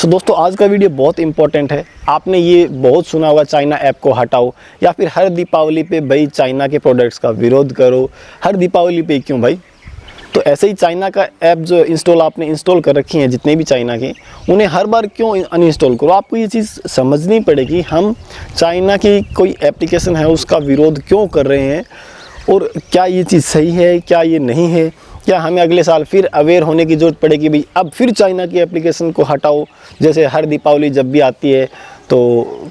सो दोस्तों आज का वीडियो बहुत इंपॉर्टेंट है। आपने ये बहुत सुना होगा चाइना ऐप को हटाओ, या फिर हर दीपावली पे भाई चाइना के प्रोडक्ट्स का विरोध करो। हर दीपावली पे क्यों भाई? तो ऐसे ही चाइना का ऐप जो आपने इंस्टॉल कर रखी हैं जितने भी चाइना के, उन्हें हर बार क्यों अनइंस्टॉल करो? आपको ये चीज़ समझनी पड़ेगी। हम चाइना की कोई एप्लीकेशन है उसका विरोध क्यों कर रहे हैं, और क्या ये चीज़ सही है, क्या ये नहीं है, क्या हमें अगले साल फिर अवेयर होने की ज़रूरत पड़ेगी भाई अब फिर चाइना की एप्लीकेशन को हटाओ। जैसे हर दीपावली जब भी आती है तो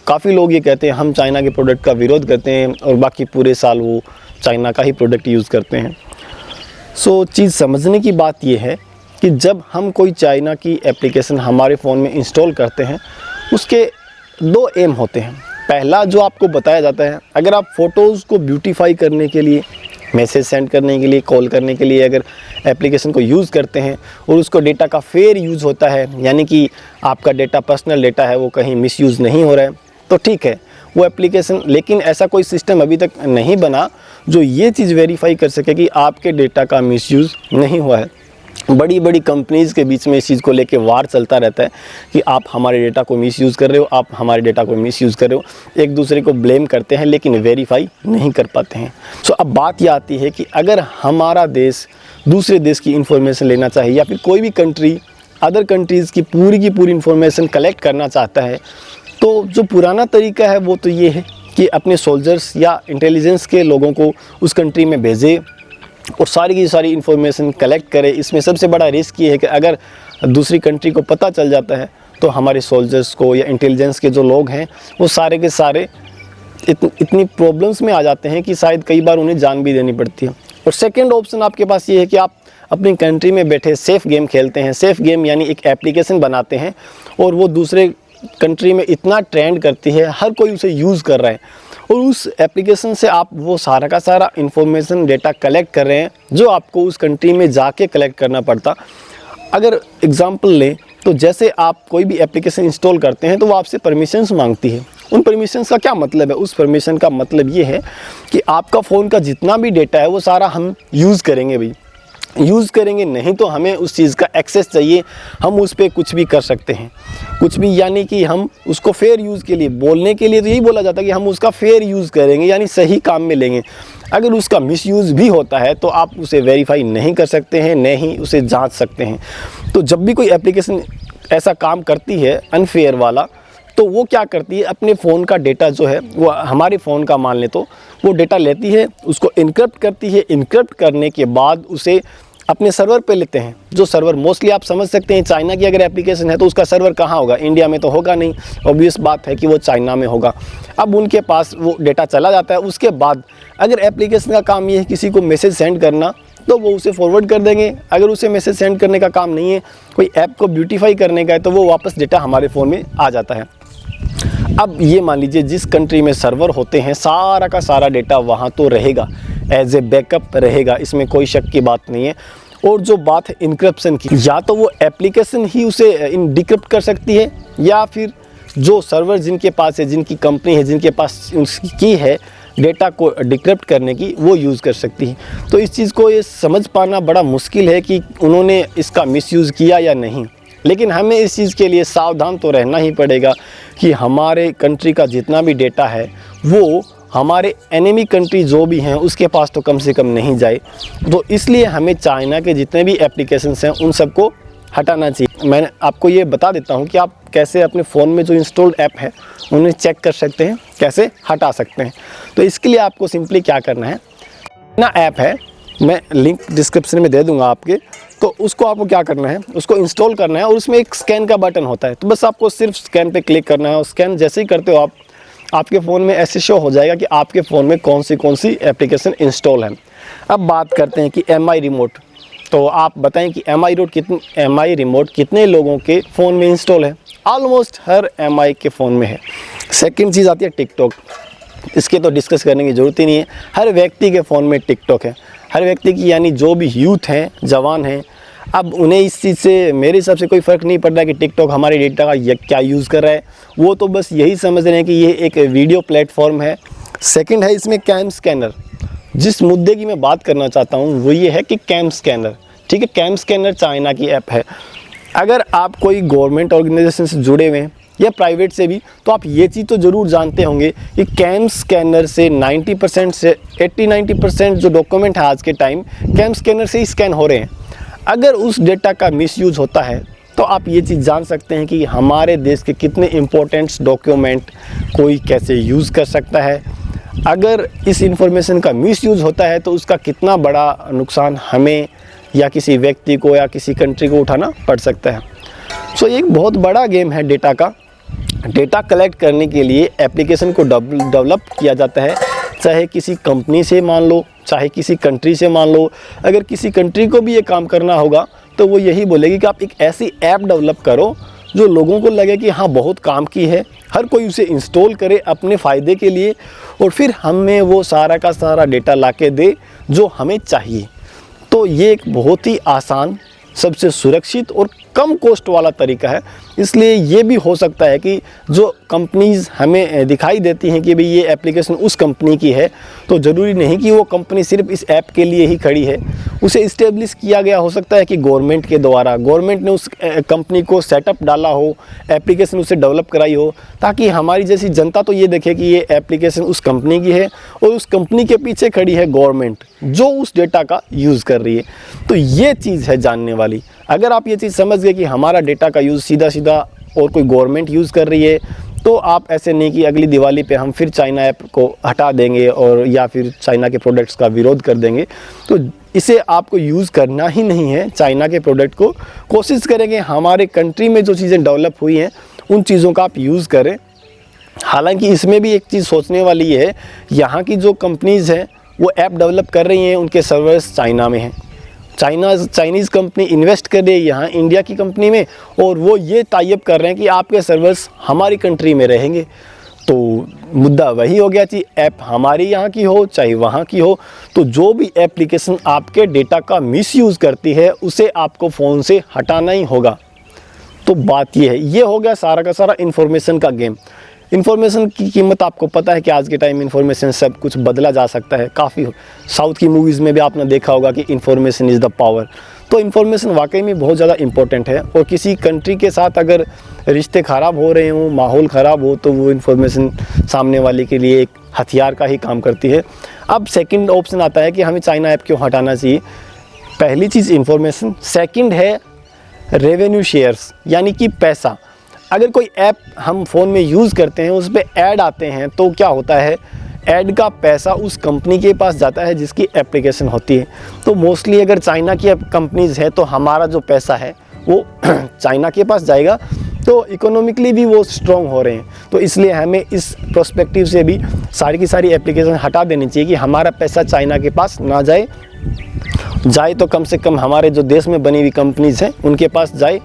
काफ़ी लोग ये कहते हैं हम चाइना के प्रोडक्ट का विरोध करते हैं, और बाकी पूरे साल वो चाइना का ही प्रोडक्ट यूज़ करते हैं। सो चीज़ समझने की बात यह है कि जब हम कोई चाइना की एप्लीकेशन हमारे फ़ोन में इंस्टॉल करते हैं, उसके दो एम होते हैं। पहला जो आपको बताया जाता है, अगर आप फ़ोटोज़ को ब्यूटीफाई करने के लिए, मैसेज सेंड करने के लिए, कॉल करने के लिए अगर एप्लीकेशन को यूज़ करते हैं और उसको डेटा का फेयर यूज़ होता है, यानी कि आपका डेटा पर्सनल डेटा है वो कहीं मिसयूज़ नहीं हो रहा है, तो ठीक है वो एप्लीकेशन। लेकिन ऐसा कोई सिस्टम अभी तक नहीं बना जो ये चीज़ वेरीफाई कर सके कि आपके डेटा का मिसयूज़ नहीं हुआ है। बड़ी बड़ी कंपनीज़ के बीच में इस चीज़ को लेके वार चलता रहता है कि आप हमारे डेटा को मिसयूज़ कर रहे हो, आप हमारे डेटा को मिसयूज़ कर रहे हो। एक दूसरे को ब्लेम करते हैं लेकिन वेरीफाई नहीं कर पाते हैं। सो अब बात यह आती है कि अगर हमारा देश दूसरे देश की इन्फॉर्मेशन लेना चाहिए, या फिर कोई भी कंट्री अदर कंट्रीज़ की पूरी इन्फॉर्मेशन कलेक्ट करना चाहता है, तो जो पुराना तरीका है वो तो ये है कि अपने सोल्जर्स या इंटेलिजेंस के लोगों को उस कंट्री में भेजे और सारी की सारी इन्फॉर्मेशन कलेक्ट करे। इसमें सबसे बड़ा रिस्क ये है कि अगर दूसरी कंट्री को पता चल जाता है तो हमारे सोल्जर्स को या इंटेलिजेंस के जो लोग हैं वो सारे के सारे इतनी प्रॉब्लम्स में आ जाते हैं कि शायद कई बार उन्हें जान भी देनी पड़ती है। और सेकंड ऑप्शन आपके पास ये है कि आप अपनी कंट्री में बैठे सेफ़ गेम खेलते हैं। सेफ़ गेम यानी एक एप्लीकेशन बनाते हैं और वो दूसरे कंट्री में इतना ट्रेंड करती है, हर कोई उसे यूज़ कर रहा है, और उस एप्लीकेशन से आप वो सारा का सारा इन्फॉर्मेशन डेटा कलेक्ट कर रहे हैं जो आपको उस कंट्री में जाके कलेक्ट करना पड़ता। अगर एग्जांपल लें तो जैसे आप कोई भी एप्लीकेशन इंस्टॉल करते हैं तो वो आपसे परमिशंस मांगती है। उन परमिशंस का क्या मतलब है? उस परमिशन का मतलब ये है कि आपका फ़ोन का जितना भी डेटा है वो सारा हम यूज़ करेंगे भाई, यूज़ करेंगे, नहीं तो हमें उस चीज़ का एक्सेस चाहिए, हम उस पर कुछ भी कर सकते हैं। कुछ भी यानी कि हम उसको फेयर यूज़ के लिए, बोलने के लिए तो यही बोला जाता है कि हम उसका फेयर यूज़ करेंगे, यानी सही काम में लेंगे। अगर उसका मिसयूज़ भी होता है तो आप उसे वेरीफाई नहीं कर सकते हैं, न ही उसे जांच सकते हैं। तो जब भी कोई एप्लीकेशन ऐसा काम करती है अनफेयर वाला, तो वो क्या करती है, अपने फ़ोन का डेटा जो है वो हमारे फ़ोन का मान ले तो वो डेटा लेती है, उसको इनक्रिप्ट करती है। इनक्रिप्ट करने के बाद उसे अपने सर्वर पे लेते हैं। जो सर्वर मोस्टली आप समझ सकते हैं, चाइना की अगर एप्लीकेशन है तो उसका सर्वर कहाँ होगा? इंडिया में तो होगा नहीं, ऑब्वियस बात है कि वो चाइना में होगा। अब उनके पास वो डेटा चला जाता है। उसके बाद अगर एप्लीकेशन का काम ये है किसी को मैसेज सेंड करना, तो वो उसे फॉरवर्ड कर देंगे। अगर उसे मैसेज सेंड करने का काम नहीं है, कोई ऐप को ब्यूटीफाई करने का है, तो वो वापस डेटा हमारे फ़ोन में आ जाता है। अब ये मान लीजिए जिस कंट्री में सर्वर होते हैं सारा का सारा डेटा वहाँ तो रहेगा, एज ए बैकअप रहेगा, इसमें कोई शक की बात नहीं है। और जो बात है इनक्रिप्शन की, या तो वो एप्लीकेशन ही उसे डिक्रिप्ट कर सकती है, या फिर जो सर्वर जिनके पास है, जिनकी कंपनी है, जिनके पास उसकी है डेटा को डिक्रिप्ट करने की, वो यूज़ कर सकती है। तो इस चीज़ को ये समझ पाना बड़ा मुश्किल है कि उन्होंने इसका मिसयूज़ किया या नहीं। लेकिन हमें इस चीज़ के लिए सावधान तो रहना ही पड़ेगा कि हमारे कंट्री का जितना भी डेटा है वो हमारे एनिमी कंट्री जो भी हैं उसके पास तो कम से कम नहीं जाए। तो इसलिए हमें चाइना के जितने भी एप्लीकेशंस हैं उन सबको हटाना चाहिए। मैंने आपको ये बता देता हूँ कि आप कैसे अपने फ़ोन में जो इंस्टॉल्ड ऐप है उन्हें चेक कर सकते हैं, कैसे हटा सकते हैं। तो इसके लिए आपको सिंपली क्या करना है, ना ऐप है, मैं लिंक डिस्क्रिप्शन में दे दूँगा आपके, तो उसको आपको क्या करना है, उसको इंस्टॉल करना है, और उसमें एक स्कैन का बटन होता है। तो बस आपको सिर्फ स्कैन पे क्लिक करना है, और स्कैन जैसे ही करते हो आप, आपके फ़ोन में ऐसे शो हो जाएगा कि आपके फ़ोन में कौन सी एप्लीकेशन इंस्टॉल है। अब बात करते हैं कि MI रिमोट। तो आप बताएं कि MI रिमोट कितने लोगों के फ़ोन में इंस्टॉल है? ऑलमोस्ट हर MI के फ़ोन में है। सेकेंड चीज़ आती है टिकटॉक। इसके तो डिस्कस करने की ज़रूरत ही नहीं है, हर व्यक्ति के फ़ोन में टिकटॉक है। हर व्यक्ति की, यानी जो भी यूथ हैं, जवान हैं, अब उन्हें इस चीज़ से मेरे हिसाब से कोई फ़र्क नहीं पड़ रहा है कि टिकटॉक हमारे डेटा का क्या यूज़ कर रहा है। वो तो बस यही समझ रहे हैं कि ये एक वीडियो प्लेटफॉर्म है। सेकंड है इसमें कैम स्कैनर। जिस मुद्दे की मैं बात करना चाहता हूँ वो ये है कि कैम स्कैनर, ठीक है, कैम स्कैनर चाइना की ऐप है। अगर आप कोई गवर्नमेंट ऑर्गेनाइजेशन से जुड़े हुए हैं या प्राइवेट से भी, तो आप ये चीज़ तो ज़रूर जानते होंगे कि कैम स्कैनर से 90% से 80-90% जो डॉक्यूमेंट है आज के टाइम कैम स्कैनर से ही स्कैन हो रहे हैं। अगर उस डेटा का मिसयूज़ होता है तो आप ये चीज़ जान सकते हैं कि हमारे देश के कितने इम्पोर्टेंट डॉक्यूमेंट कोई कैसे यूज़ कर सकता है। अगर इस इंफॉर्मेशन का मिसयूज़ होता है तो उसका कितना बड़ा नुकसान हमें या किसी व्यक्ति को या किसी कंट्री को उठाना पड़ सकता है। सो ये एक बहुत बड़ा गेम है डेटा का। डेटा कलेक्ट करने के लिए एप्लीकेशन को डेवलप किया जाता है, चाहे किसी कंपनी से मान लो, चाहे किसी कंट्री से मान लो। अगर किसी कंट्री को भी ये काम करना होगा तो वो यही बोलेगी कि आप एक ऐसी ऐप डेवलप करो जो लोगों को लगे कि हाँ बहुत काम की है, हर कोई उसे इंस्टॉल करे अपने फ़ायदे के लिए और फिर हमें वो सारा का सारा डेटा लाके दे जो हमें चाहिए। तो ये एक बहुत ही आसान, सबसे सुरक्षित और कम कॉस्ट वाला तरीका है। इसलिए ये भी हो सकता है कि जो कंपनीज़ हमें दिखाई देती हैं कि भाई ये एप्लीकेशन उस कंपनी की है, तो ज़रूरी नहीं कि वो कंपनी सिर्फ इस ऐप के लिए ही खड़ी है। उसे इस्टेब्लिश किया गया हो सकता है कि गवर्नमेंट के द्वारा, गवर्नमेंट ने उस कंपनी को सेटअप डाला हो, एप्लीकेशन उसे डेवलप कराई हो, ताकि हमारी जैसी जनता तो ये देखे कि ये एप्लीकेशन उस कंपनी की है और उस कंपनी के पीछे खड़ी है गवर्नमेंट जो उस डेटा का यूज़ कर रही है। तो ये चीज़ है जानने वाली। अगर आप ये चीज़ समझ गए कि हमारा डेटा का यूज़ सीधा सीधा और कोई गवर्नमेंट यूज़ कर रही है, तो आप ऐसे नहीं कि अगली दिवाली पे हम फिर चाइना ऐप को हटा देंगे और या फिर चाइना के प्रोडक्ट्स का विरोध कर देंगे। तो इसे आपको यूज़ करना ही नहीं है। चाइना के प्रोडक्ट को कोशिश करेंगे हमारे कंट्री में जो चीज़ें डेवलप हुई हैं उन चीज़ों का आप यूज़ करें। हालांकि इसमें भी एक चीज़ सोचने वाली है, यहाँ की जो कंपनीज़ हैं वो ऐप डेवलप कर रही हैं, उनके सर्वर्स चाइना में हैं। चाइनीज़ कंपनी इन्वेस्ट कर रही है यहाँ इंडिया की कंपनी में और वो ये टाई अप कर रहे हैं कि आपके सर्वर्स हमारी कंट्री में रहेंगे। तो मुद्दा वही हो गया कि ऐप हमारी यहाँ की हो चाहे वहाँ की हो, तो जो भी एप्लीकेशन आपके डेटा का मिसयूज़ करती है उसे आपको फ़ोन से हटाना ही होगा। तो बात ये है, ये हो गया सारा का सारा इन्फॉर्मेशन का गेम। इन्फॉर्मेशन की कीमत आपको पता है कि आज के टाइम इन्फॉर्मेशन सब कुछ बदला जा सकता है। काफ़ी साउथ की मूवीज़ में भी आपने देखा होगा कि इन्फॉर्मेशन इज़ द पावर। तो इन्फॉर्मेशन वाकई में बहुत ज़्यादा इम्पोर्टेंट है और किसी कंट्री के साथ अगर रिश्ते ख़राब हो रहे हों, माहौल ख़राब हो, तो वो इन्फॉर्मेशन सामने वाले के लिए एक हथियार का ही काम करती है। अब सेकंड ऑप्शन आता है कि हमें चाइना ऐप क्यों हटाना चाहिए। पहली चीज़ इन्फॉर्मेशन, सेकंड है रेवेन्यू शेयर्स यानी कि पैसा। अगर कोई ऐप हम फ़ोन में यूज़ करते हैं, उस पर ऐड आते हैं, तो क्या होता है, ऐड का पैसा उस कंपनी के पास जाता है जिसकी एप्लीकेशन होती है। तो मोस्टली अगर चाइना की कंपनीज़ है तो हमारा जो पैसा है वो चाइना के पास जाएगा, तो इकोनॉमिकली भी वो स्ट्रॉन्ग हो रहे हैं। तो इसलिए हमें इस पर्सपेक्टिव से भी सारी की सारी एप्लीकेशन हटा देनी चाहिए कि हमारा पैसा चाइना के पास ना जाए तो कम से कम हमारे जो देश में बनी हुई कंपनीज़ हैं उनके पास जाए।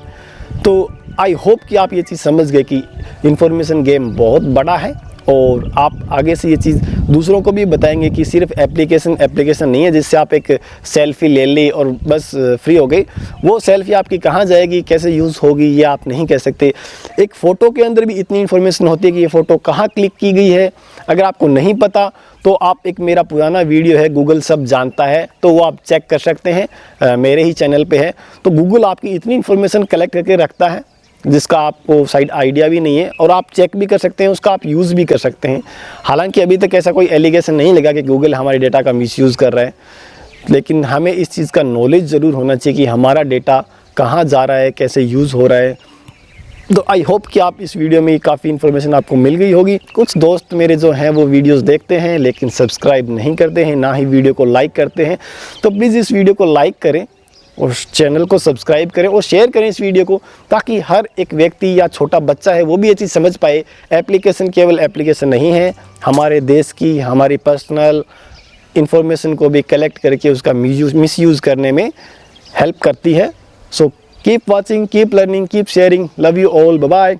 तो आई होप कि आप ये चीज़ समझ गए कि इन्फॉर्मेशन गेम बहुत बड़ा है और आप आगे से ये चीज़ दूसरों को भी बताएंगे कि सिर्फ एप्लीकेशन नहीं है जिससे आप एक सेल्फ़ी ले ली और बस फ्री हो गई। वो सेल्फ़ी आपकी कहाँ जाएगी, कैसे यूज़ होगी, ये आप नहीं कह सकते। एक फ़ोटो के अंदर भी इतनी इन्फॉर्मेशन होती है कि ये फ़ोटो कहाँ क्लिक की गई है। अगर आपको नहीं पता तो आप एक मेरा पुराना वीडियो है गूगल सब जानता है, तो वो आप चेक कर सकते हैं, मेरे ही चैनल पे है। तो गूगल आपकी इतनी इन्फॉर्मेशन कलेक्ट करके रखता है जिसका आपको शायद आइडिया भी नहीं है, और आप चेक भी कर सकते हैं, उसका आप यूज़ भी कर सकते हैं। हालांकि अभी तक ऐसा कोई एलिगेशन नहीं लगा कि गूगल हमारे डेटा का मिसयूज़ कर रहा है, लेकिन हमें इस चीज़ का नॉलेज ज़रूर होना चाहिए कि हमारा डेटा कहाँ जा रहा है, कैसे यूज़ हो रहा है। तो आई होप कि आप इस वीडियो में काफ़ी इन्फॉर्मेशन आपको मिल गई होगी। कुछ दोस्त मेरे जो हैं वो वीडियोस देखते हैं लेकिन सब्सक्राइब नहीं करते हैं, ना ही वीडियो को लाइक करते हैं। तो प्लीज़ इस वीडियो को लाइक करें और चैनल को सब्सक्राइब करें और शेयर करें इस वीडियो को, ताकि हर एक व्यक्ति या छोटा बच्चा है वो भी ये चीज़ समझ पाए। एप्लीकेशन केवल एप्लीकेशन नहीं है, हमारे देश की, हमारी पर्सनल इंफॉर्मेशन को भी कलेक्ट करके उसका मिसयूज़ करने में हेल्प करती है। So keep watching, keep learning, keep sharing. Love you all, bye bye.